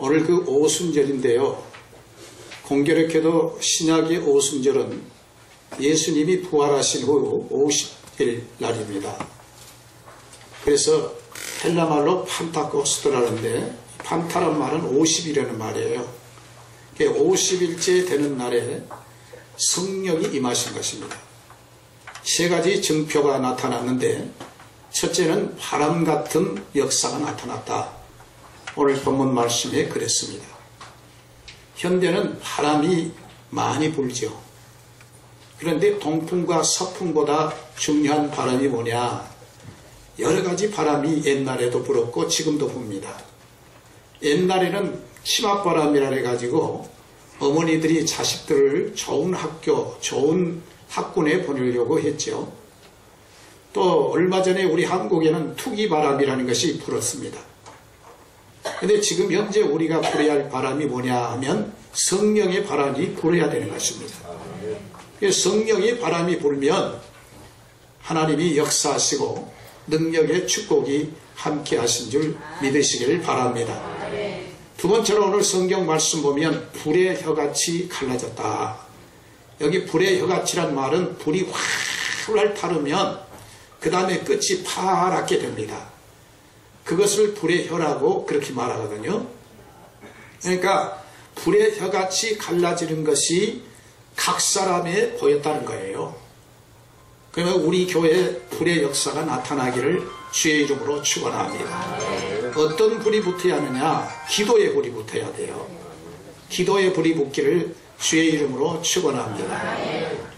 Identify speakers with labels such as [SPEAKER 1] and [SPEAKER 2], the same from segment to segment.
[SPEAKER 1] 오늘 그 오순절인데요. 공교롭게도 신약의 오순절은 예수님이 부활하신 후 50일 날입니다. 그래서 헬라말로 판타코스트라는데 판타란 말은 50이라는 말이에요. 50일째 되는 날에 성령이 임하신 것입니다. 세 가지 증표가 나타났는데 첫째는 바람 같은 역사가 나타났다. 오늘 본문 말씀에 그랬습니다. 현대는 바람이 많이 불죠. 그런데 동풍과 서풍보다 중요한 바람이 뭐냐? 여러 가지 바람이 옛날에도 불었고 지금도 붑니다. 옛날에는 치맛바람이라 해가지고 어머니들이 자식들을 좋은 학교, 좋은 학군에 보내려고 했죠. 또 얼마 전에 우리 한국에는 투기바람이라는 것이 불었습니다. 근데 지금 현재 우리가 불어야 할 바람이 뭐냐 하면 성령의 바람이 불어야 되는 것입니다. 성령의 바람이 불면 하나님이 역사하시고 능력의 축복이 함께 하신 줄 믿으시길 바랍니다. 두 번째로 오늘 성경 말씀 보면 불의 혀같이 갈라졌다. 여기 불의 혀같이란 말은 불이 활활 타르면 그 다음에 끝이 파랗게 됩니다. 그것을 불의 혀라고 그렇게 말하거든요. 그러니까 불의 혀같이 갈라지는 것이 각 사람에 보였다는 거예요. 그러면 우리 교회에 불의 역사가 나타나기를 주의 이름으로 축원합니다. 어떤 불이 붙어야 하느냐? 기도의 불이 붙어야 돼요. 기도의 불이 붙기를 주의 이름으로 축원합니다.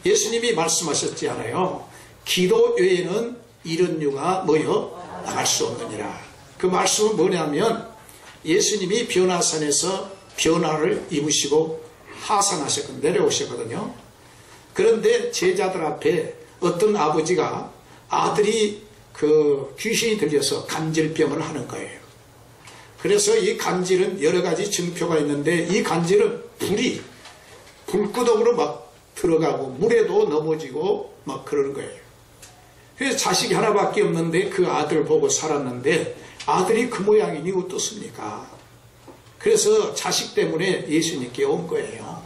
[SPEAKER 1] 예수님이 말씀하셨지 않아요? 기도 외에는 이런 유가 뭐요? 나갈 수 없느니라. 그 말씀은 뭐냐면 예수님이 변화산에서 변화를 입으시고 하산하셨고 내려오셨거든요. 그런데 제자들 앞에 어떤 아버지가 아들이 그 귀신이 들려서 간질병을 하는 거예요. 그래서 이 간질은 여러 가지 증표가 있는데 이 간질은 불이 불구덩으로 막 들어가고 물에도 넘어지고 막 그러는 거예요. 그래서 자식이 하나밖에 없는데 그 아들 보고 살았는데 아들이 그 모양이니 어떻습니까? 그래서 자식 때문에 예수님께 온 거예요.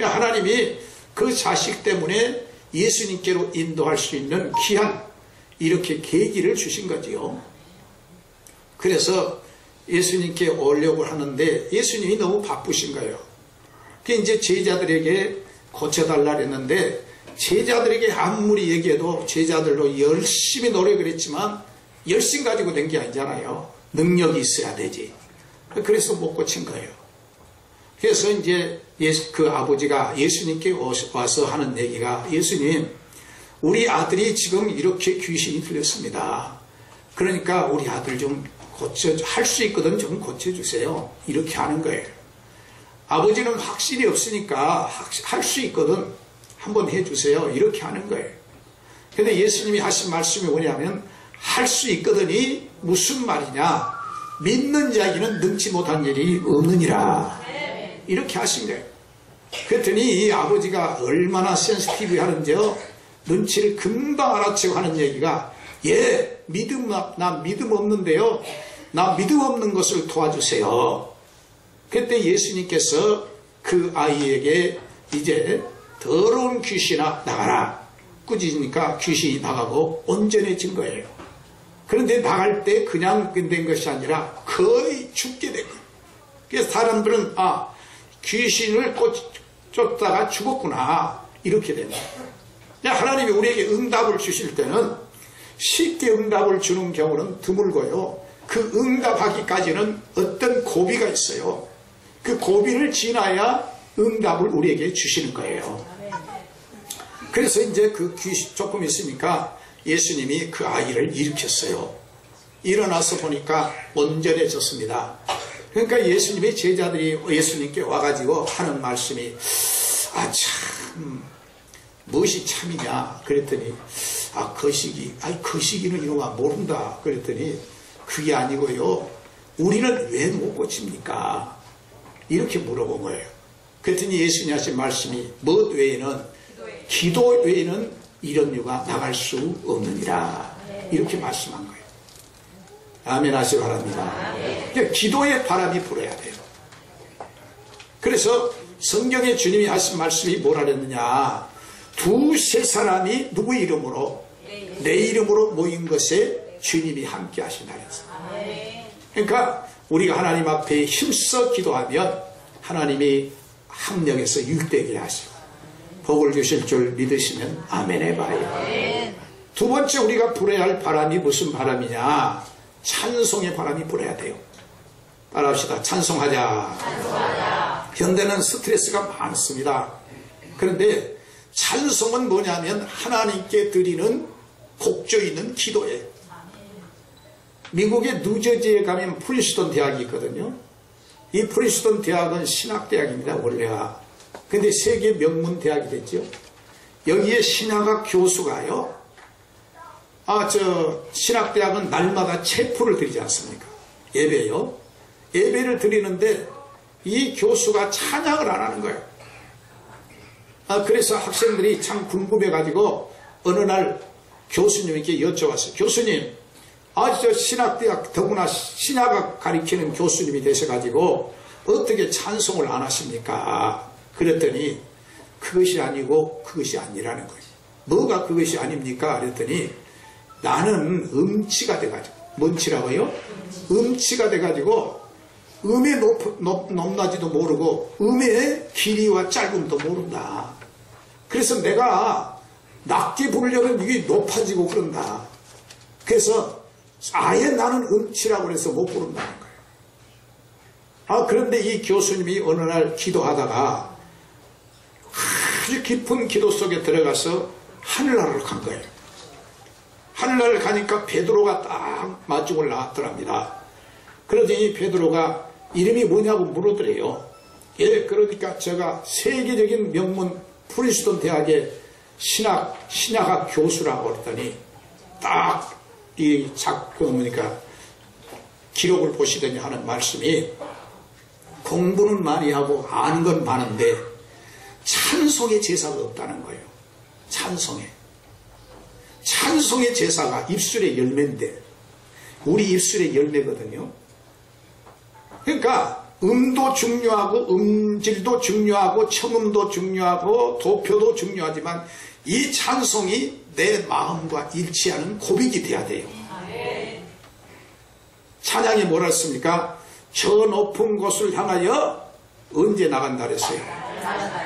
[SPEAKER 1] 하나님이 그 자식 때문에 예수님께로 인도할 수 있는 귀한 이렇게 계기를 주신 거지요. 그래서 예수님께 오려고 하는데 예수님이 너무 바쁘신 거예요. 그게 이제 제자들에게 고쳐달라 했는데 제자들에게 아무리 얘기해도 제자들도 열심히 노력을 했지만 열심 가지고 된 게 아니잖아요. 능력이 있어야 되지. 그래서 못 고친 거예요. 그래서 이제 그 아버지가 예수님께 와서 하는 얘기가 예수님, 우리 아들이 지금 이렇게 귀신이 들렸습니다. 그러니까 우리 아들 좀 할 수 있거든 좀 고쳐주세요. 이렇게 하는 거예요. 아버지는 확신이 없으니까 할 수 있거든 한번 해주세요. 이렇게 하는 거예요. 근데 예수님이 하신 말씀이 뭐냐면 할 수 있거든이 무슨 말이냐? 믿는 자에게는 능치 못한 일이 없느니라. 이렇게 하신 거예요. 그랬더니 이 아버지가 얼마나 센시티브 하는지요. 눈치를 금방 알아채고 하는 얘기가 예, 나 믿음 없는데요. 나 믿음 없는 것을 도와주세요. 그때 예수님께서 그 아이에게 이제 더러운 귀신아 나가라. 꾸짖으니까 귀신이 나가고 온전해진 거예요. 그런데 나갈 때 그냥 된 것이 아니라 거의 죽게 된 거예요. 그래서 사람들은 귀신을 쫓다가 죽었구나 이렇게 됩니다. 하나님이 우리에게 응답을 주실 때는 쉽게 응답을 주는 경우는 드물고요. 그 응답하기까지는 어떤 고비가 있어요. 그 고비를 지나야 응답을 우리에게 주시는 거예요. 그래서 이제 그 귀신 조금 있으니까 예수님이 그 아이를 일으켰어요. 일어나서 보니까 온전해졌습니다. 그러니까 예수님의 제자들이 예수님께 와가지고 하는 말씀이 참 무엇이 참이냐 그랬더니 거시기는 이놈아 모른다 그랬더니 그게 아니고요. 우리는 왜 못 고칩니까? 이렇게 물어본 거예요. 그랬더니 예수님이 하신 말씀이 무엇 외에는 기도 외에는 이런 유가 나갈 수 없느니라 이렇게 말씀한 거예요. 아멘 하시기 바랍니다. 기도의 바람이 불어야 돼요. 그래서 성경에 주님이 하신 말씀이 뭐라 그랬느냐. 두세 사람이 누구 이름으로? 내 이름으로 모인 것에 주님이 함께 하신다 그랬어요. 그러니까 우리가 하나님 앞에 힘써 기도하면 하나님이 합력해서 일되게 하시고 복을 주실 줄 믿으시면 아멘 해봐요. 두 번째 우리가 불어야 할 바람이 무슨 바람이냐. 찬송의 바람이 불어야 돼요. 따라합시다. 찬송하자. 현대는 스트레스가 많습니다. 그런데 찬송은 뭐냐면 하나님께 드리는 곡조 있는 기도예요. 미국의 뉴저지에 가면 프린스턴 대학이 있거든요. 이 프린스턴 대학은 신학대학입니다. 원래가. 근데 세계 명문 대학이 됐죠. 여기에 신학학 교수가요. 신학대학은 날마다 체포를 드리지 않습니까? 예배요. 예배를 드리는데 이 교수가 찬양을 안 하는 거예요. 그래서 학생들이 참 궁금해가지고 어느 날 교수님께 여쭤봤어요. 교수님, 신학대학 더구나 신학을 가리키는 교수님이 되셔가지고 어떻게 찬송을 안 하십니까? 그랬더니 그것이 아니고 그것이 아니라는 거예요. 뭐가 그것이 아닙니까? 그랬더니 나는 음치가 돼가지고. 뭔치라고요? 음치가 돼가지고 음의 높낮이도 모르고 음의 길이와 짧음도 모른다. 그래서 내가 낮게 부르려면 이게 높아지고 그런다. 그래서 아예 나는 음치라고 해서 못 부른다는 거예요. 그런데 이 교수님이 어느 날 기도하다가 아주 깊은 기도 속에 들어가서 하늘나라로 간 거예요. 하늘나라를 가니까 베드로가 딱 마중을 나왔더랍니다. 그러더니 베드로가 이름이 뭐냐고 물어더래요. 예, 그러니까 제가 세계적인 명문 프린스턴 대학의 신학학 교수라고 그랬더니 딱 이 기록을 보시더니 하는 말씀이 공부는 많이 하고 아는 건 많은데 찬송의 제사가 없다는 거예요. 찬송의 제사가 입술의 열매인데 우리 입술의 열매거든요. 그러니까 음도 중요하고 음질도 중요하고 청음도 중요하고 도표도 중요하지만 이 찬송이 내 마음과 일치하는 고백이 돼야 돼요. 찬양이 뭐라 했습니까? 저 높은 곳을 향하여 언제 나간다 그랬어요?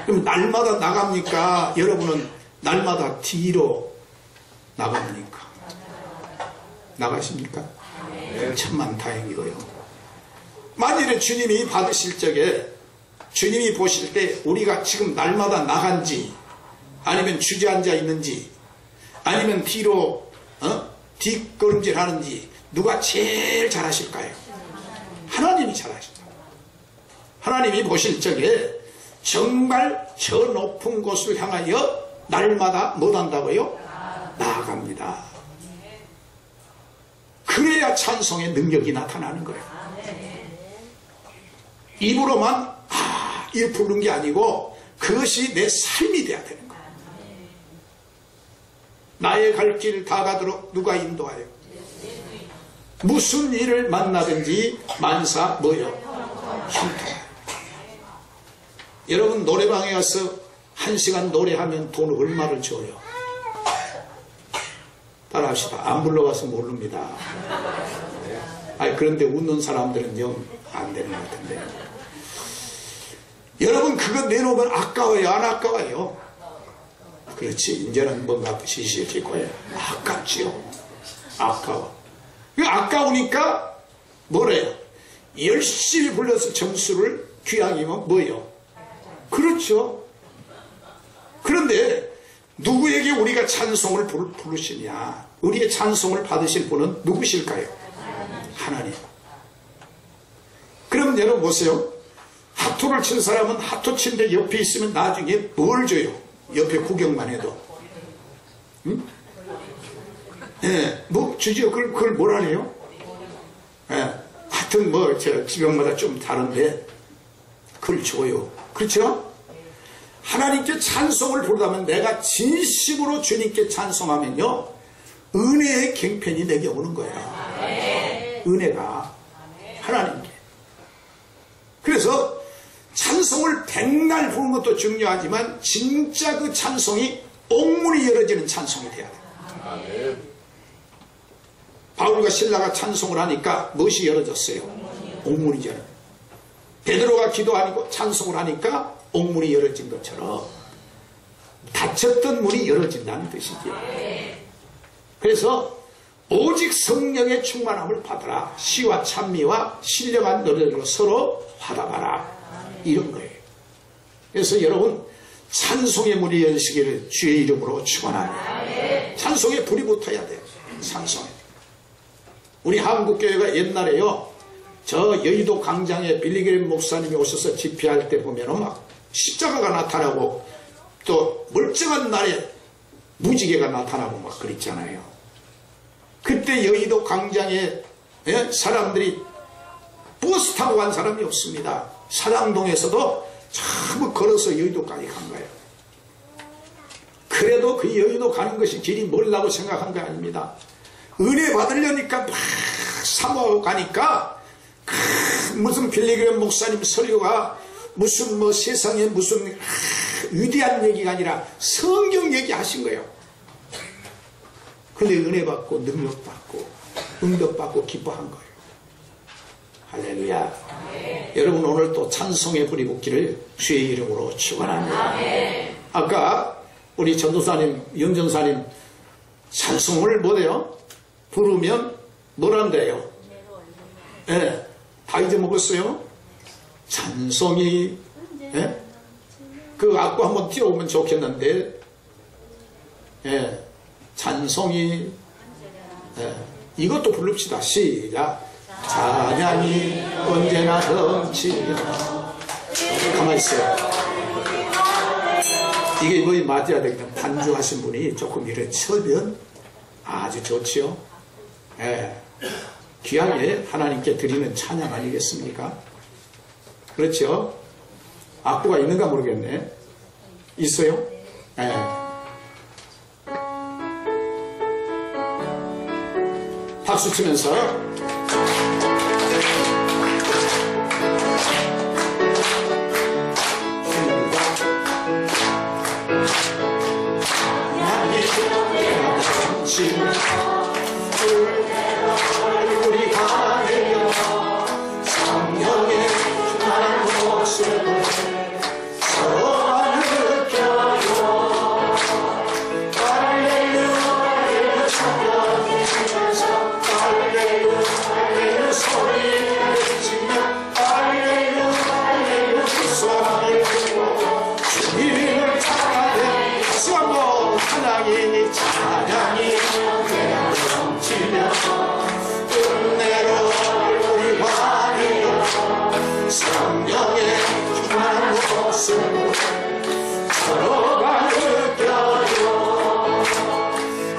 [SPEAKER 1] 그럼 날마다 나갑니까? 여러분은 날마다 뒤로 나갑니까? 나가십니까? 천만다행이고요. 만일에 주님이 받으실 적에 주님이 보실 때 우리가 지금 날마다 나간지 아니면 주저앉아 있는지 아니면 뒤로 뒷걸음질 하는지 누가 제일 잘하실까요? 하나님이 잘하시죠. 하나님이 보실 적에 정말 저 높은 곳을 향하여 날마다 못한다고요? 나아갑니다. 그래야 찬송의 능력이 나타나는 거예요. 입으로만 이 부르는 게 아니고 그것이 내 삶이 돼야 되는 거예요. 나의 갈 길 다 가도록 누가 인도하여 무슨 일을 만나든지 만사 형통하여. 여러분 노래방에 가서 1시간 노래하면 돈 얼마를 줘요? 따라합시다. 안 불러가서 모릅니다. 그런데 웃는 사람들은 영 안 되는 것 같은데. 여러분 그거 내놓으면 아까워요? 안 아까워요? 그렇지. 이제는 뭔가 시시해질 거예요. 아깝지요. 아까워. 아까우니까 뭐래요? 열심히 불러서 점수를 귀하기면 뭐예요? 그렇죠. 그런데 누구에게 우리가 찬송을 부르시냐? 우리의 찬송을 받으실 분은 누구실까요? 하나님. 그럼 여러분 보세요. 하토를 친 사람은 하토 친데 옆에 있으면 나중에 뭘 줘요? 옆에 구경만 해도. 응? 예, 뭐 주지요. 그걸 뭐라 해요? 예, 하여튼 지역마다 좀 다른데 그걸 줘요. 그렇죠? 하나님께 찬송을 부르다면 내가 진심으로 주님께 찬송하면요 은혜의 갱편이 내게 오는 거예요. 은혜가 하나님께. 그래서 찬송을 백날 부르는 것도 중요하지만 진짜 그 찬송이 옥문이 열어지는 찬송이 돼야 돼요. 바울과 실라가 찬송을 하니까 무엇이 열어졌어요? 옥문이 열어. 베드로가 기도하고 찬송을 하니까 옥문이 열어진 것처럼 닫혔던 문이 열어진다는 뜻이죠. 그래서 오직 성령의 충만함을 받아라. 시와 찬미와 신령한 노래로 서로 화답하라. 이런 거예요. 그래서 여러분 찬송의 문이 열리시기를 주의 이름으로 축원합니다. 찬송에 불이 붙어야 돼요. 찬송에. 우리 한국교회가 옛날에요, 저 여의도 광장에 빌리그램 목사님이 오셔서 집회할 때 보면은 막 십자가가 나타나고 또 멀쩡한 날에 무지개가 나타나고 막 그랬잖아요. 그때 여의도 광장에 사람들이 버스 타고 간 사람이 없습니다. 사랑동에서도 전부 걸어서 여의도까지 간 거예요. 그래도 그 여의도 가는 것이 길이 멀다고 생각한 거 아닙니다. 은혜 받으려니까 막 사모하고 가니까 무슨 빌리그램 목사님 설교가 무슨 뭐 세상에 무슨 위대한 얘기가 아니라 성경 얘기하신 거예요. 근데 은혜 받고 능력 받고 응답 받고 기뻐한 거예요. 할렐루야. 여러분 오늘 또 찬송의 불이 붙기를 주의 이름으로 축원합니다. 아까 우리 전도사님 영전사님 찬송을 뭐래요? 부르면 뭐란대요? 예, 다 잊어먹었어요? 찬송이, 예? 그 악보 한번 띄워보면 좋겠는데, 예, 찬송이, 예, 이것도 부릅시다. 시작. 찬양이 언제나 넘치며. 가만히 있어요. 이게 거의 맞아야 되겠다. 반주하신 분이 조금 이래 쳐면 아주 좋지요. 예, 귀하게 하나님께 드리는 찬양 아니겠습니까? 그렇죠? 악보가 있는가 모르겠네. 있어요? 예. 박수 치면서 우리 가내려 성령의 충만한 모습을 서로만 느껴요. 할렐루야 성령이면서 할렐루야 할렐루야 소리를 지며 할렐루야 할렐루야 기도를 드리고 주님을 찬양해. 다시 한번 찬양이 찬양이 넘치며 은혜로 우리 환희여 성령의 충만한 모습을 서로가 느껴요.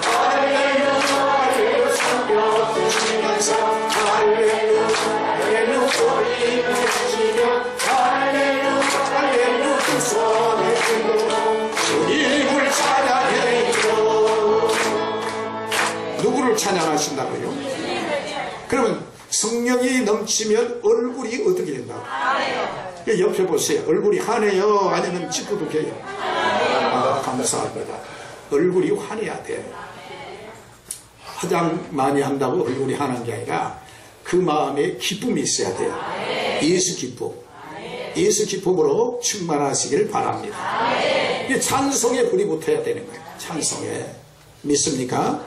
[SPEAKER 1] 할렐루야 할렐루야 성령 주시면서 할렐루야 할렐루야 소리를 지며 할렐루야 할렐루야 두 손을 들고 주님을 찬양해요. 누구를 찬양하신다고요? 그러면 성령이 넘치면 얼굴이 어떻게 된다고? 옆에 보세요. 얼굴이 환해요? 아니면 찌뿌둥해요? 아, 감사합니다. 얼굴이 환해야 돼. 화장 많이 한다고 얼굴이 환한 게 아니라 그 마음에 기쁨이 있어야 돼요. 예수 기쁨. 예수 기쁨으로 충만하시길 바랍니다. 찬송에 불이 붙어야 되는 거예요. 찬송에. 믿습니까?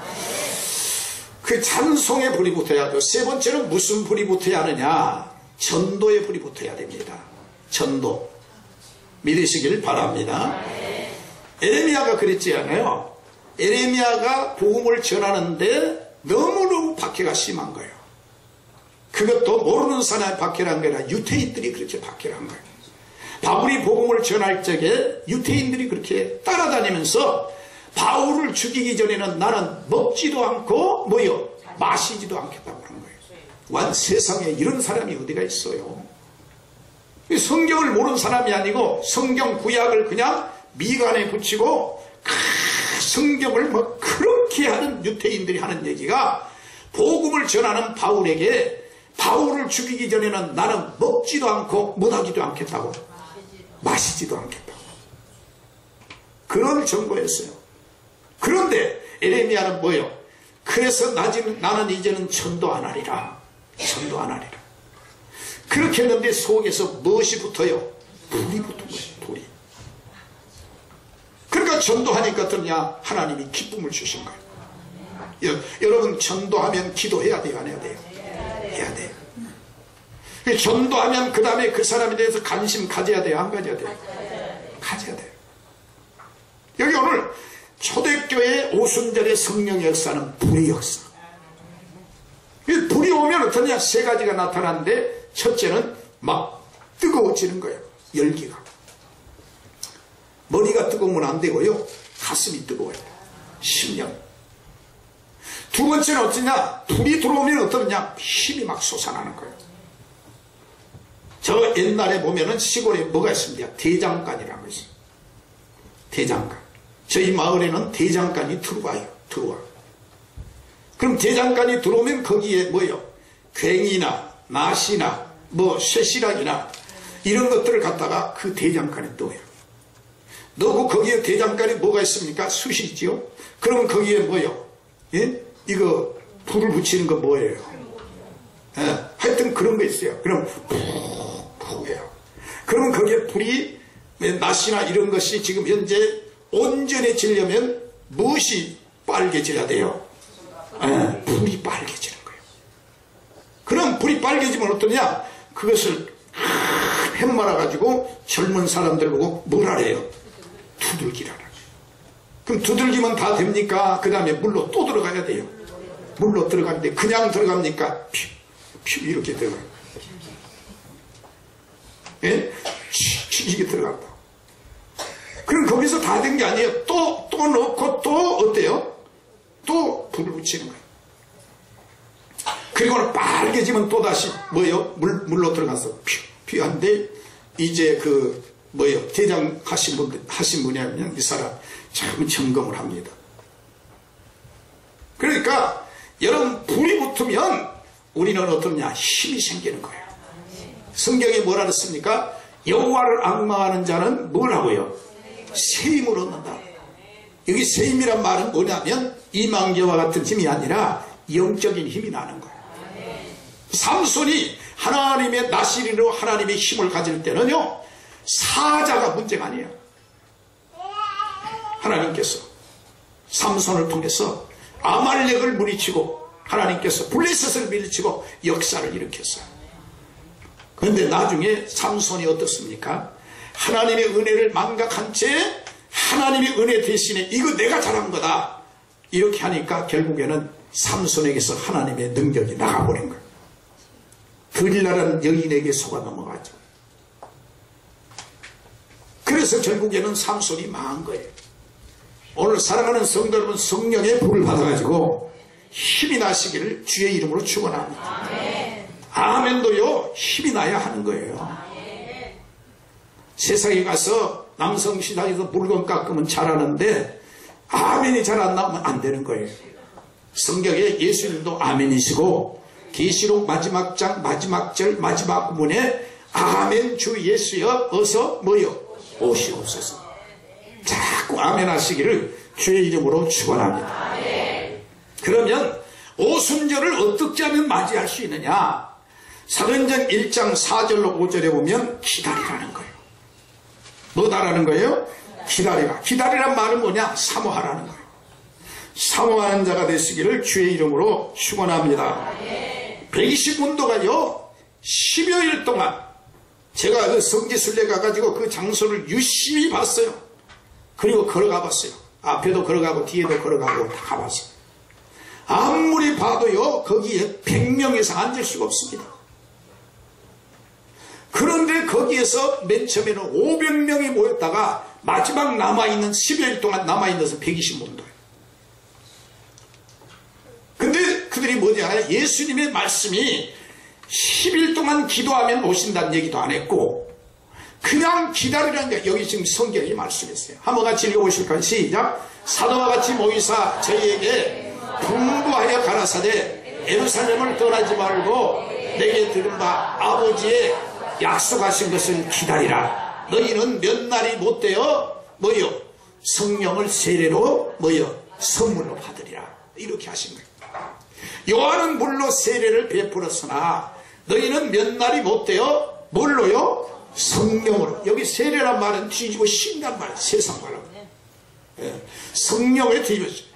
[SPEAKER 1] 그 찬송에 불이 붙어야 돼요. 세 번째는 무슨 불이 붙어야 하느냐? 전도에 불이 붙어야 됩니다. 전도. 믿으시길 바랍니다. 에레미야가 그랬지 않아요? 에레미야가 복음을 전하는데 너무너무 박해가 심한 거예요. 그것도 모르는 사람의 박해란 게 아니라 유태인들이 그렇게 박해를 한 거예요. 바울이 복음을 전할 적에 유태인들이 그렇게 따라다니면서 바울을 죽이기 전에는 나는 먹지도 않고 뭐요? 마시지도 않겠다고 그런 거예요. 완 세상에 이런 사람이 어디가 있어요? 성경을 모르는 사람이 아니고 성경 구약을 그냥 미간에 붙이고 성경을 뭐 그렇게 하는 유태인들이 하는 얘기가 복음을 전하는 바울에게 바울을 죽이기 전에는 나는 먹지도 않고 못하지도 않겠다고. 마시지도 않겠다. 그런 정보였어요. 그런데 에레미야는 뭐요? 그래서 나는 이제는 전도 안 하리라. 전도 안 하리라. 그렇게 했는데 속에서 무엇이 붙어요? 불이 붙은 거예요. 불이. 그러니까 전도하니까 어떠냐? 하나님이 기쁨을 주신 거예요. 여러분 전도하면 기도해야 돼요? 안 해야 돼요? 해야 돼요. 전도하면 그 다음에 그 사람에 대해서 관심 가져야 돼요? 안 가져야 돼요? 가져야 돼요. 여기 오늘 초대교회 오순절의 성령의 역사는 불의 역사. 불이 오면 어떠냐? 세 가지가 나타나는데 첫째는 막 뜨거워지는 거예요. 열기가. 머리가 뜨거우면 안 되고요. 가슴이 뜨거워요. 심령. 두 번째는 어떠냐? 불이 들어오면 어떠냐? 힘이 막 솟아나는 거예요. 저 옛날에 보면은 시골에 뭐가 있습니다. 대장간이라는 것이. 대장간. 저희 마을에는 대장간이 들어와요. 들어와. 그럼 대장간이 들어오면 거기에 뭐예요? 괭이나 낫이나 뭐 쇠시락이나 이런 것들을 갖다가 그 대장간에 넣어요. 넣고 거기에 대장간에 뭐가 있습니까? 숯이 있지요. 그러면 거기에 뭐예요? 예? 이거 불을 붙이는 거 뭐예요? 예, 하여튼 그런 거 있어요. 그럼 푹 해요. 그러면 거기에 불이 낫이나 이런 것이 지금 현재 온전해지려면 무엇이 빨개져야 돼요? 예, 불이 빨개지는 거예요. 그럼 불이 빨개지면 어떠냐? 그것을 햇말아 가지고 젊은 사람들 보고 뭘 하래요? 두들기라는 거예요. 그럼 두들기면 다 됩니까? 그 다음에 물로 또 들어가야 돼요. 물로 들어가는데 그냥 들어갑니까? 퓨 이렇게 들어가요. 예? 이게 들어간다. 그럼 거기서 다 된 게 아니에요. 또 넣고 또 어때요? 또 불을 붙이는 거예요. 그리고는 빨개지면 또 다시 뭐예요? 물로 들어가서 퓨 한데 이제 그 뭐예요? 대장 하신 분이 하면 이 사람 참 점검을 합니다. 그러니까 여러분 불이 붙으면 우리는 어떠냐? 힘이 생기는 거예요. 성경에 뭐라 그랬습니까? 여호와를 앙망하는 자는 뭘 하고요? 세임을 얻는다. 여기 세임이란 말은 뭐냐면 이망저와 같은 힘이 아니라 영적인 힘이 나는 거예요. 삼손이 하나님의 나시린으로 하나님의 힘을 가질 때는요, 사자가 문제가 아니에요. 하나님께서 삼손을 통해서 아말렉을 물리치고 하나님께서 블레셋을 물리치고 역사를 일으켰어요. 그런데 나중에 삼손이 어떻습니까? 하나님의 은혜를 망각한 채 하나님의 은혜 대신에 이거 내가 잘한 거다 이렇게 하니까 결국에는 삼손에게서 하나님의 능력이 나가버린 거예요. 들이라는 여인에게 속아 넘어가죠. 그래서 결국에는 삼손이 망한 거예요. 오늘 사랑하는 성도 여러분, 성령의 불을 받아가지고 힘이 나시기를 주의 이름으로 축원합니다. 아멘도요, 힘이 나야 하는 거예요. 세상에 가서 남성 시장에서 물건 깎으면 잘하는데 아멘이 잘 안 나오면 안 되는 거예요. 성경에 예수님도 아멘이시고 계시록 마지막 장 마지막 절 마지막 부분에 아멘 주 예수여 어서 뭐요? 오시옵소서. 자꾸 아멘 하시기를 주의 이름으로 축원합니다. 그러면 오순절을 어떻게 하면 맞이할 수 있느냐? 사도행전 1장 4절로 5절에 보면 기다리라는 거예요. 뭐다라는 거예요? 기다리라. 기다리란 말은 뭐냐? 사모하라는 거예요. 사모하는 자가 되시기를 주의 이름으로 축원합니다. 120문도가요 10여일 동안 제가 그 성지순례 가가지고 그 장소를 유심히 봤어요. 그리고 걸어가 봤어요. 앞에도 걸어가고 뒤에도 걸어가고 다 가봤어요. 아무리 봐도요 거기에 100명 이상 앉을 수가 없습니다. 그런데 거기에서 맨 처음에는 500명이 모였다가 마지막 남아있는 10여일 동안 남아있는 것은 120문도예요. 근데 그들이 뭐냐? 예수님의 말씀이 10일 동안 기도하면 오신다는 얘기도 안 했고 그냥 기다리라는 게 여기 지금 성경이 말씀했어요. 한번 같이 읽어보실까요? 시작. 사도와 같이 모이사 저희에게 분부하여 가라사대 예루살렘을 떠나지 말고 내게 들은 바 아버지의 약속하신 것을 기다리라. 너희는 몇 날이 못되어 뭐요? 성령을 세례로 뭐요? 선물로 받으리라. 이렇게 하신 거예요. 요한은 물로 세례를 베풀었으나 너희는 몇 날이 못되어 뭘로요? 성령으로. 여기 세례란 말은 뒤집어 씌운단 말이에요. 세상 말로. 예. 성령을 뒤집어.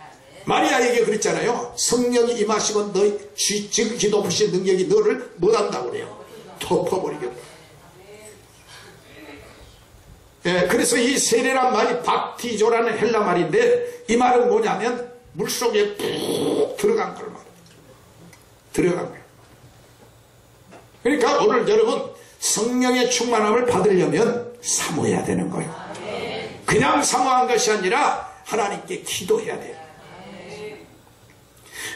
[SPEAKER 1] 마리아에게 그랬잖아요. 성령이 임하시고 너희 지극히 높으신 능력이 너를 못한다고 그래요. 덮어버리겠다. 예, 그래서 이 세례란 말이 박티조라는 헬라 말인데 이 말은 뭐냐면 물속에 푹 들어간 걸 말이에요. 들어간 거예요. 그러니까 오늘 여러분 성령의 충만함을 받으려면 사모해야 되는 거예요. 그냥 사모한 것이 아니라 하나님께 기도해야 돼요.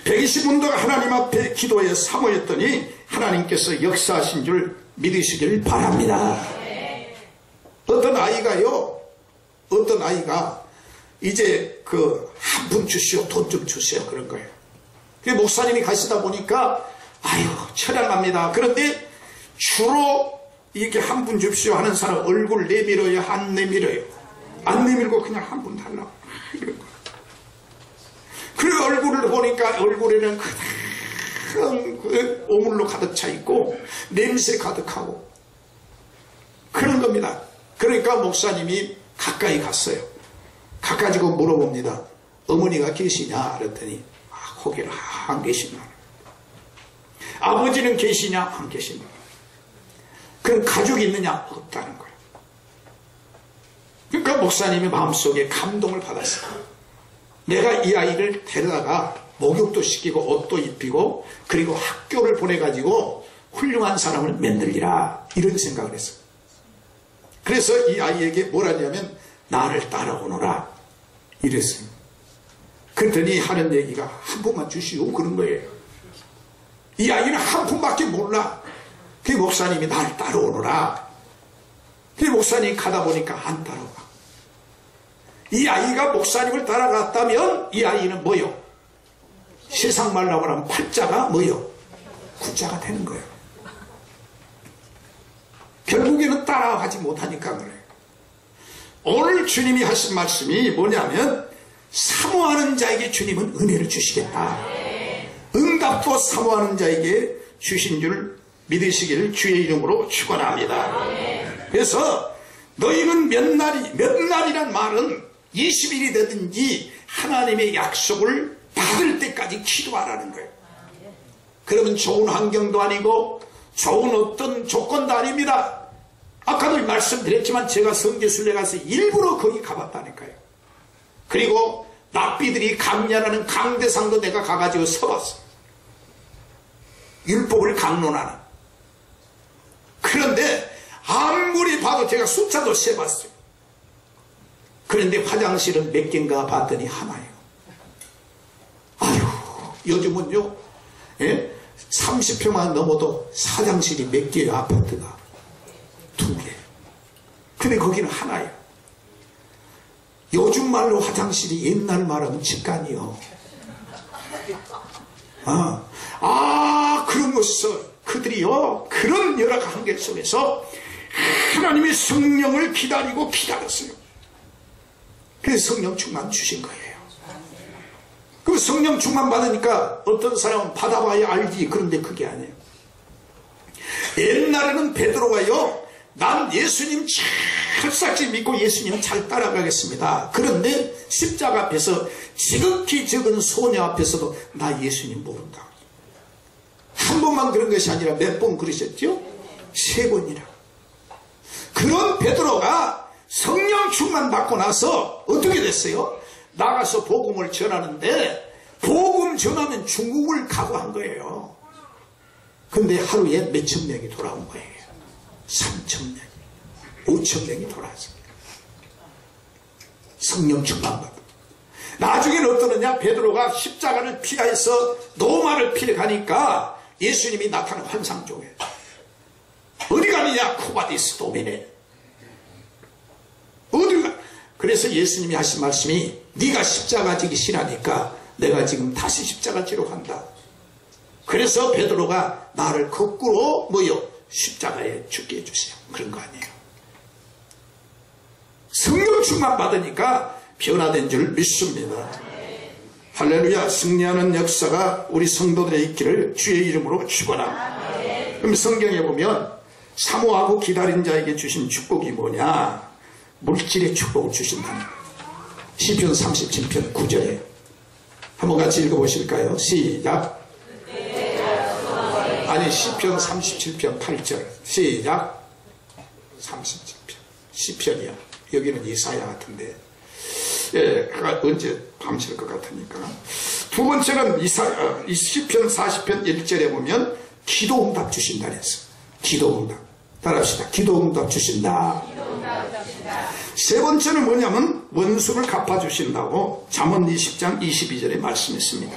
[SPEAKER 1] 120문도가 하나님 앞에 기도해 사모했더니 하나님께서 역사하신 줄 믿으시길 바랍니다. 어떤 아이가요, 어떤 아이가 이제 한 푼 주시오, 돈 좀 주세요, 그런 거예요. 목사님이 가시다 보니까 아유 처량합니다. 그런데 주로 이렇게 한 푼 줍시오 하는 사람 얼굴 내밀어요, 안 내밀어요? 안 내밀고 그냥 한 푼 달라고 이런 거. 그 얼굴을 보니까 얼굴에는 큰 오물로 가득 차 있고 냄새 가득하고 그런 겁니다. 그러니까 목사님이 가까이 갔어요. 가가지고 물어봅니다. 어머니가 계시냐? 그랬더니 거기는 안 계시나. 아버지는 계시냐? 안 계시나. 그럼 가족이 있느냐? 없다는 거예요. 그러니까 목사님이 마음속에 감동을 받았어요. 내가 이 아이를 데려다가 목욕도 시키고 옷도 입히고 그리고 학교를 보내가지고 훌륭한 사람을 만들리라 이런 생각을 했어요. 그래서 이 아이에게 뭐라 하냐면 나를 따라오너라 이랬어요. 그랬더니 하는 얘기가 한 푼만 주시오 그런 거예요. 이 아이는 한 푼밖에 몰라. 그 목사님이 나를 따라오너라. 그 목사님이 가다 보니까 안 따라와. 이 아이가 목사님을 따라갔다면 이 아이는 뭐요? 세상 말로 하면 팔자가 뭐요? 구자가 되는 거예요. 결국에는 따라가지 못하니까 그래요. 오늘 주님이 하신 말씀이 뭐냐면 사모하는 자에게 주님은 은혜를 주시겠다. 응답도 사모하는 자에게 주신 줄 믿으시기를 주의 이름으로 축원합니다. 그래서 너희는 몇 날이란 말은 20일이 되든지 하나님의 약속을 받을 때까지 기도하라는 거예요. 그러면 좋은 환경도 아니고 좋은 어떤 조건도 아닙니다. 아까도 말씀드렸지만 제가 성지순례 가서 일부러 거기 가봤다니까요. 그리고 납비들이 감리하는 강대상도 내가 가가지고 서봤어요. 율법을 강론하는. 그런데 아무리 봐도 제가 숫자도 세봤어요. 그런데 화장실은 몇 개인가 봤더니 하나예요. 아유, 요즘은요, 30평만 넘어도 화장실이 몇 개예요, 아파트가. 2개. 근데 거기는 하나예요. 요즘 말로 화장실이 옛날 말하면 직관이요. 그런 것을 그들이요, 그런 여러 한계 속에서 하나님의 성령을 기다렸어요. 그래서 성령 충만 주신 거예요. 그 성령 충만 받으니까 어떤 사람은 받아봐야 알지. 그런데 그게 아니에요. 옛날에는 베드로가요, 난 예수님 철석지 믿고 예수님 잘 따라가겠습니다. 그런데 십자가 앞에서 지극히 적은 소녀 앞에서도 나 예수님 모른다. 한 번만 그런 것이 아니라 몇 번 그러셨죠? 3번이나. 그런 베드로가 성령 충만 받고 나서 어떻게 됐어요? 나가서 복음을 전하는데 복음 전하면 중국을 각오한 거예요. 근데 하루에 몇천 명이 돌아온 거예요. 3,000명, 5,000명이 돌아왔어요. 성령 충만 받고. 나중에는 어떠느냐? 베드로가 십자가를 피하여서 노마를 피해가니까 예수님이 나타난 환상 중에 어디 가느냐? 쿠바디스 도미네. 어디가? 그래서 예수님이 하신 말씀이 네가 십자가 지기 싫으니까 내가 지금 다시 십자가 지러 간다. 그래서 베드로가 나를 거꾸로 십자가에 죽게 해주세요. 그런 거 아니에요. 성령 충만 받으니까 변화된 줄 믿습니다. 할렐루야. 승리하는 역사가 우리 성도들의 있기를 주의 이름으로 축원합니다. 그럼 성경에 보면 사모하고 기다린 자에게 주신 축복이 뭐냐? 물질의 축복을 주신다는 거예요. 시편 37편 9절에 한번 같이 읽어보실까요? 시작. 아니, 시편 37편 8절. 시작. 37편 시편이야. 여기는 이사야 같은데, 예, 언제 밤샐 것 같으니까. 두 번째는 이 시편 40편 1절에 보면 기도응답 주신다 그랬어. 기도응답. 따라합시다. 기도응답 주신다. 세 번째는 뭐냐면 원수를 갚아주신다고 잠언 20장 22절에 말씀했습니다.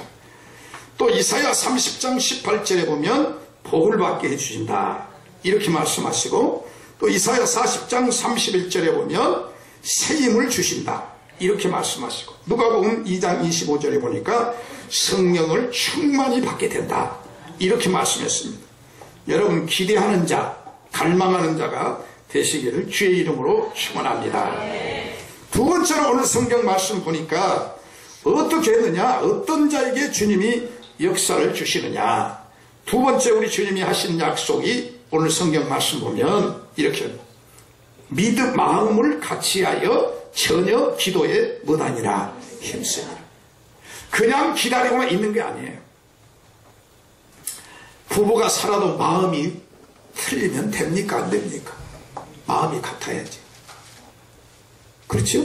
[SPEAKER 1] 또 이사야 30장 18절에 보면 복을 받게 해주신다 이렇게 말씀하시고, 또 이사야 40장 31절에 보면 새 힘을 주신다 이렇게 말씀하시고, 누가복음 2장 25절에 보니까 성령을 충만히 받게 된다 이렇게 말씀했습니다. 여러분, 기대하는 자, 갈망하는 자가 되시기를 주의 이름으로 축원합니다. 두 번째로 오늘 성경 말씀 보니까 어떻게 했느냐, 어떤 자에게 주님이 역사를 주시느냐. 두 번째 우리 주님이 하신 약속이 오늘 성경 말씀 보면 이렇게 믿음 마음을 같이하여 전혀 기도에 못하니라 힘쓰니라. 그냥 기다리고만 있는 게 아니에요. 부부가 살아도 마음이 틀리면 됩니까? 안 됩니까? 마음이 같아야지. 그렇죠?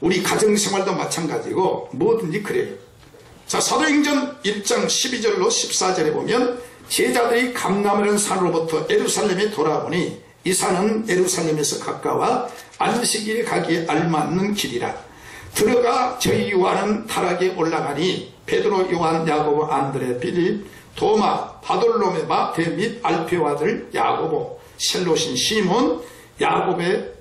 [SPEAKER 1] 우리 가정생활도 마찬가지고 뭐든지 그래요. 자, 사도행전 1장 12절로 14절에 보면 제자들이 감람이라는 산으로부터 예루살렘에 돌아오니 이 산은 예루살렘에서 가까워 안식일에 가기에 알맞는 길이라. 들어가 저희 요한은 타락에 올라가니 베드로, 요한, 야고보, 안드레, 빌립, 도마, 바돌로메, 대 및 알페오 아들 야고보, 셀롯인 시몬, 야곱의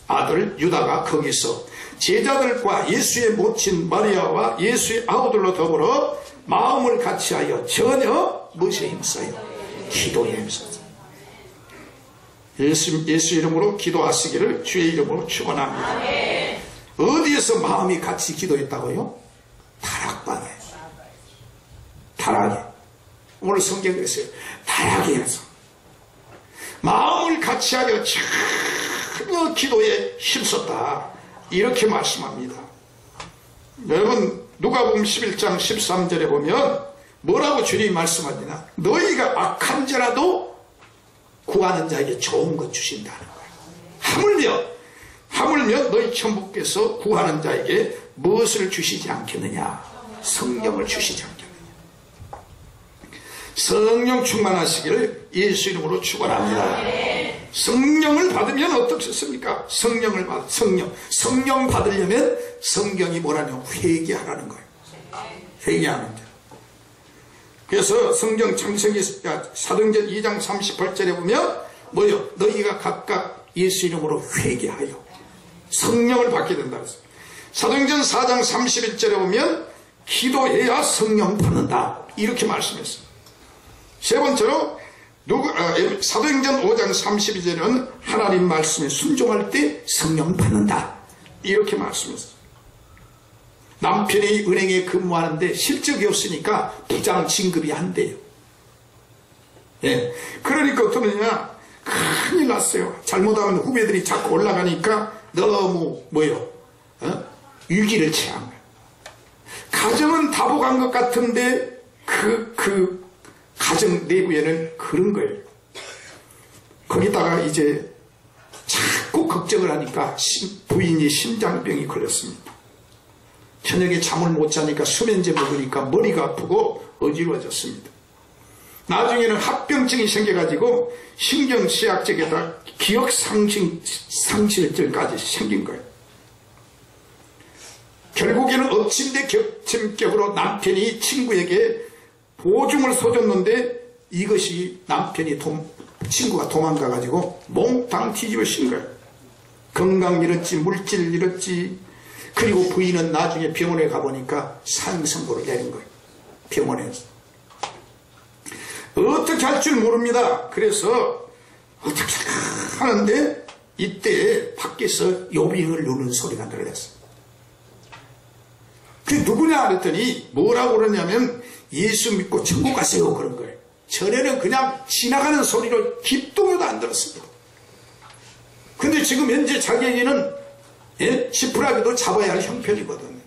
[SPEAKER 1] 아들 유다가 거기서 제자들과 예수의 모친 마리아와 예수의 아우들로 더불어 마음을 같이하여 전혀 무엇에 힘써요? 기도에 힘써요. 예수 이름으로 기도하시기를 주의 이름으로 축원합니다. 어디에서 마음이 같이 기도했다고요? 다락방에. 다락에. 오늘 성경에 있어요. 다락에서 마음을 같이하여 전혀 기도에 힘썼다 이렇게 말씀합니다. 여러분, 누가복음 11장 13절에 보면 뭐라고 주님이 말씀하시나? 너희가 악한자라도 구하는 자에게 좋은 것 주신다는 거예요. 하물며 너희 천부께서 구하는 자에게 무엇을 주시지 않겠느냐? 성령을 주시지 않겠느냐? 성령 충만하시기를 예수 이름으로 축원합니다. 성령을 받으면 어떻습니까? 성령 받으려면 성경이 뭐라냐? 회개하라는 거예요. 회개하는 자. 그래서 성경 사도행전 2장 38절에 보면 뭐요? 너희가 각각 예수 이름으로 회개하여 성령을 받게 된다. 사도행전 4장 31절에 보면 기도해야 성령 받는다 이렇게 말씀했어요. 세 번째로 사도행전 5장 32절은 하나님 말씀에 순종할 때 성령 받는다 이렇게 말씀했어요. 남편이 은행에 근무하는데 실적이 없으니까 부장 진급이 안 돼요. 예. 그러니까 어떠느냐, 큰일 났어요. 잘못하면 후배들이 자꾸 올라가니까 너무 위기를 처한 거예요. 가정은 다복한 것 같은데 그 가정 내부에는 그런 거예요. 거기다가 이제 자꾸 걱정을 하니까 부인이 심장병이 걸렸습니다. 저녁에 잠을 못 자니까 수면제 먹으니까 머리가 아프고 어지러워졌습니다. 나중에는 합병증이 생겨가지고 신경쇠약증에다 기억상실증까지 생긴 거예요. 결국에는 엎친 데 겹친 격으로 남편이 친구에게 보증을 써줬는데 이것이 친구가 도망가가지고 몽땅 뒤집어진 거예요. 건강 잃었지, 물질 잃었지. 그리고 부인은 나중에 병원에 가보니까 사형선고를 내린 거예요. 병원에서. 어떻게 할 줄 모릅니다. 그래서 어떻게 하는데 이때 밖에서 요빙을 누는 소리가 들렸어요. 그게 누구냐 그랬더니 뭐라고 그러냐면 예수 믿고 천국 가세요 그런 거예요. 전에는 그냥 지나가는 소리를 귓등에도 안 들었습니다. 근데 지금 현재 자기에게는 지푸라기도 잡아야 할 형편이거든요.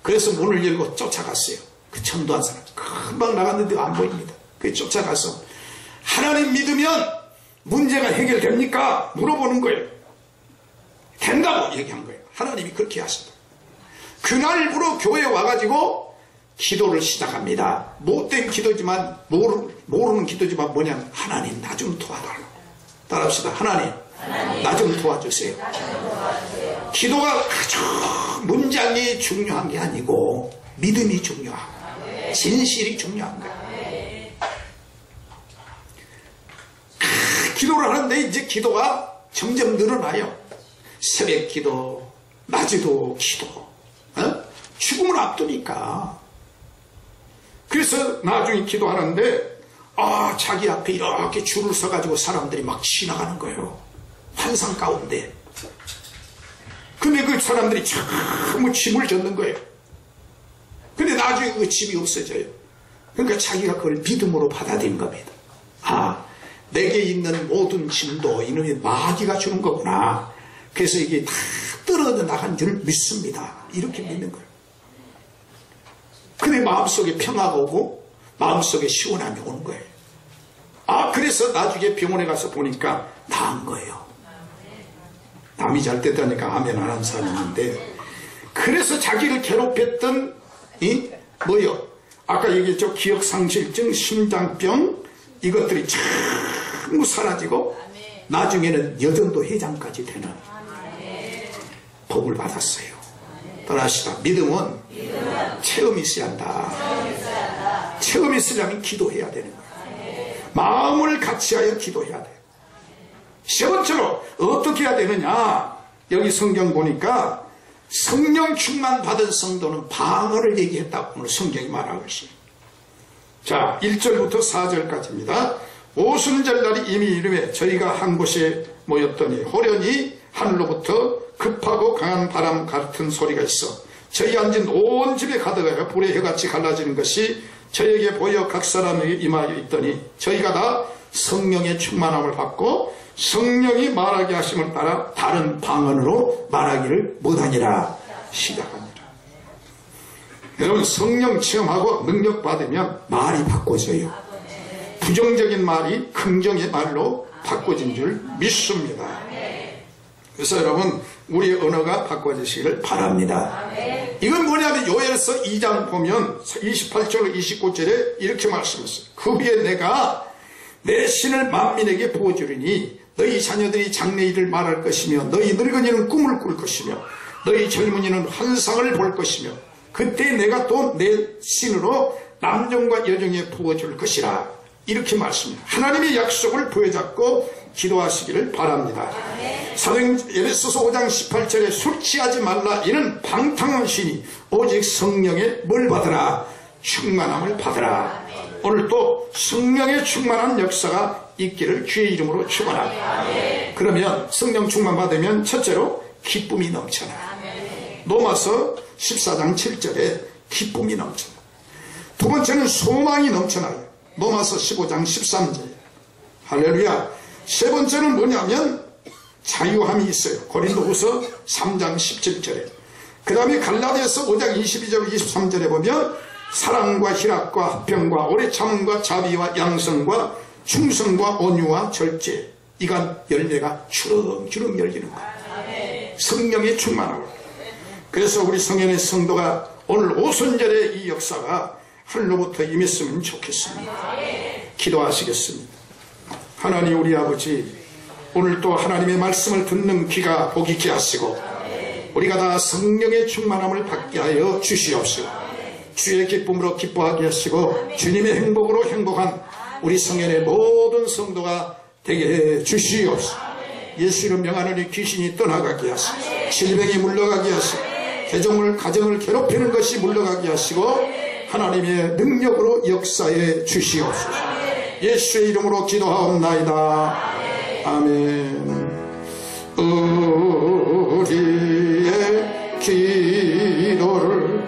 [SPEAKER 1] 그래서 문을 열고 쫓아갔어요. 그 전도한 사람 금방 나갔는데 안 보입니다. 그 쫓아가서 하나님 믿으면 문제가 해결됩니까? 물어보는 거예요. 된다고 얘기한 거예요. 하나님이 그렇게 하신다. 그날부로 교회에 와가지고 기도를 시작합니다. 못된 기도지만 모르는 기도지만 뭐냐면 하나님 나 좀 도와달라고. 따라합시다. 하나님 나 좀 도와주세요. 기도가 아주 문장이 중요한 게 아니고 믿음이 중요하고 진실이 중요한 거예요. 기도를 하는데 이제 기도가 점점 늘어나요. 새벽 기도, 낮에도 기도, 죽음을 앞두니까. 그래서 나중에 기도하는데 자기 앞에 이렇게 줄을 서가지고 사람들이 막 지나가는 거예요. 환상 가운데. 근데 그 사람들이 참 짐을 졌는 거예요. 근데 나중에 그 짐이 없어져요. 그러니까 자기가 그걸 믿음으로 받아들인 겁니다. 내게 있는 모든 짐도 이놈의 마귀가 주는 거구나. 그래서 이게 다 떨어져 나간 줄 믿습니다. 이렇게 믿는 거예요. 근데 마음속에 평화가 오고 마음속에 시원함이 오는 거예요. 그래서 나중에 병원에 가서 보니까 나은 거예요. 남이 잘 됐다니까 아멘 안 하는 사람이 있는데, 그래서 자기를 괴롭혔던 아까 얘기했죠. 기억상실증, 심장병 이것들이 전부 사라지고 나중에는 여전도 회장까지 되는 복을 받았어요. 따라하시다. 믿음은 체험이 있어야 한다. 체험이 있으려면 기도해야 되는 거예요. 마음을 같이하여 기도해야 돼요. 세 번째로 어떻게 해야 되느냐. 여기 성경 보니까 성령 충만 받은 성도는 방언을 얘기했다고 오늘 성경이 말하고 있어요. 자, 1절부터 4절까지입니다. 오순절날이 이미 이름에 저희가 한 곳에 모였더니 호련히 하늘로부터 급하고 강한 바람 같은 소리가 있어 저희 앉은 온 집에 가득하여 불의 혀같이 갈라지는 것이 저에게 보여 각 사람에게 임하여 있더니 저희가 다 성령의 충만함을 받고 성령이 말하게 하심을 따라 다른 방언으로 말하기를 못하니라. 시작합니다. 여러분, 성령 체험하고 능력 받으면 말이 바꿔져요. 부정적인 말이 긍정의 말로 바꿔진 줄 믿습니다. 그래서 여러분, 우리의 언어가 바꿔지시기를 바랍니다. 이건 뭐냐면 요엘서 2장 보면 28절 29절에 이렇게 말씀했어요. 그 후에 내가 내 신을 만민에게 부어주리니 너희 자녀들이 장래일을 말할 것이며 너희 늙은이는 꿈을 꿀 것이며 너희 젊은이는 환상을 볼 것이며 그때 내가 또 내 신으로 남종과 여종에 부어줄 것이라. 이렇게 말씀합니다. 하나님의 약속을 부여잡고 기도하시기를 바랍니다. 사도행 에베소서 5장 18절에 술 취하지 말라. 이는 방탕한 신이 오직 성령의 뭘 받으라? 충만함을 받으라. 오늘 또 성령의 충만한 역사가 있기를 주의 이름으로 축원합니다. 그러면 성령 충만 받으면 첫째로 기쁨이 넘쳐나. 로마서 14장 7절에 기쁨이 넘쳐나. 두 번째는 소망이 넘쳐나요. 로마서 15장 13절. 할렐루야. 세 번째는 뭐냐면 자유함이 있어요. 고린도후서 3장 17절에. 그 다음에 갈라디아서 5장 22절 23절에 보면 사랑과 희락과 화평과 오래 참음과 자비와 양성과 충성과 온유와 절제, 이간 열매가 주렁주렁 열리는 거예요. 성령의 충만함을. 그래서 우리 성현의 성도가 오늘 오순절의 이 역사가 하늘로부터 임했으면 좋겠습니다. 기도하시겠습니다. 하나님 우리 아버지, 오늘 또 하나님의 말씀을 듣는 귀가 보기 있게 하시고 우리가 다 성령의 충만함을 받게 하여 주시옵시고 주의 기쁨으로 기뻐하게 하시고 주님의 행복으로 행복한 우리 성현의 모든 성도가 되게 해 주시옵소서. 예수 이름 명하노니 귀신이 떠나가게 하시고 질병이 물러가게 하시고 개종을 가정을 괴롭히는 것이 물러가게 하시고 하나님의 능력으로 역사해 주시옵소서. 예수의 이름으로 기도하옵나이다. 아멘. 우리의 기도를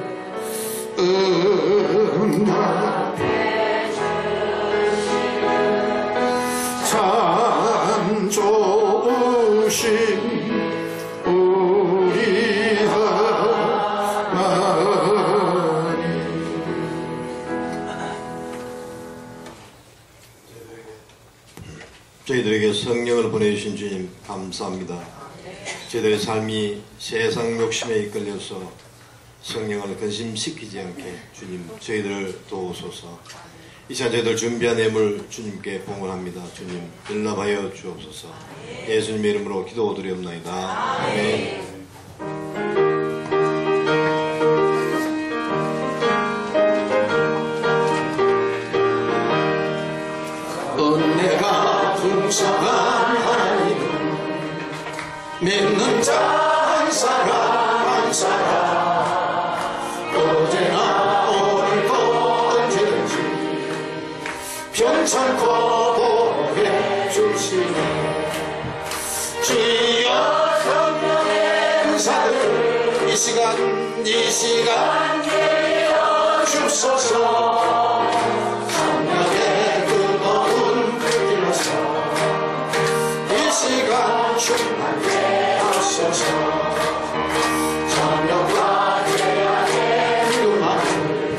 [SPEAKER 1] 응답해 참 좋으신 우리 하나님.
[SPEAKER 2] 저희들에게 성령을 보내주신 주님 감사합니다. 저희들의 삶이 세상 욕심에 이끌려서 성령을 근심시키지 않게 주님 저희들을 도우소서. 이 시간 저희들 준비한 예물 주님께 봉헌합니다. 주님 연락하여 주옵소서. 예수님의 이름으로 기도드리옵나이다. 아멘.
[SPEAKER 1] 은혜가 풍성한 하나님, 믿는 자 한 사람 한 사람, 어제나 오늘도 언제든지 편찮고 보호해 주시네. 주여 성령의 은사들 이 시간 내려 주소서. 성령의 뜨거운 불길로서 이 시간 충만케 하소서. 저녁과 태양의 기운하는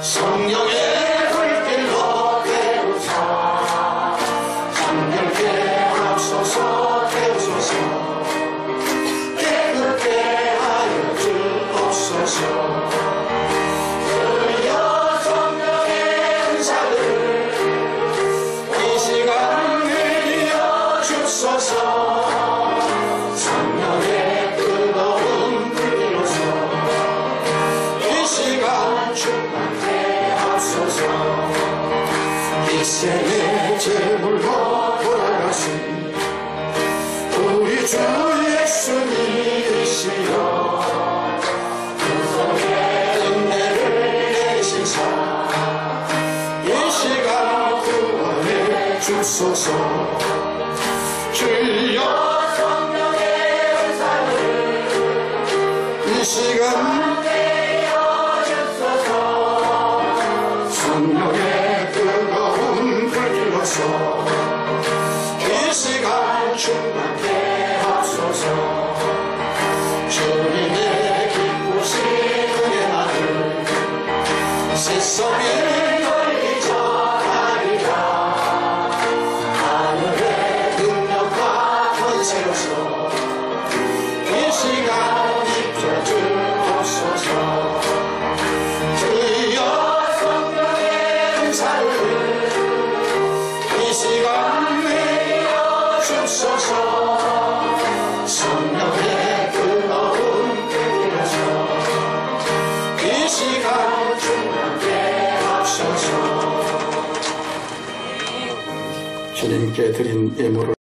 [SPEAKER 1] 성령의 불길로 태우사. 정결케 하소서. 태우소서. 깨끗게 하여 주옵소서. 주여 성령의 은사들 이 시간 내려 주소서. 성령의 뜨거운 불길로서 이 시간 충만케 하소서. 이 생의 제물로 돌아가신 우리 주 예수님이시여, 그 속에 은혜를 내리시사 이 시간 구원해 주소서. 주여 성령의 은사를 이 시간 내려 주소서. 성령의 뜨거운 불길로서 이 시간 충만케 하소서. 주님의 기쁘신 은혜 나를 세상에 열기 전하리라. 하늘의 능력과 권세로서 이 시간 입혀주옵소서. 주여 성령의 은사를 이 시간 내려 주소서. 성령의 뜨거운 불길로서 이 시간 충만케 하소서. 주님께 드린 예물을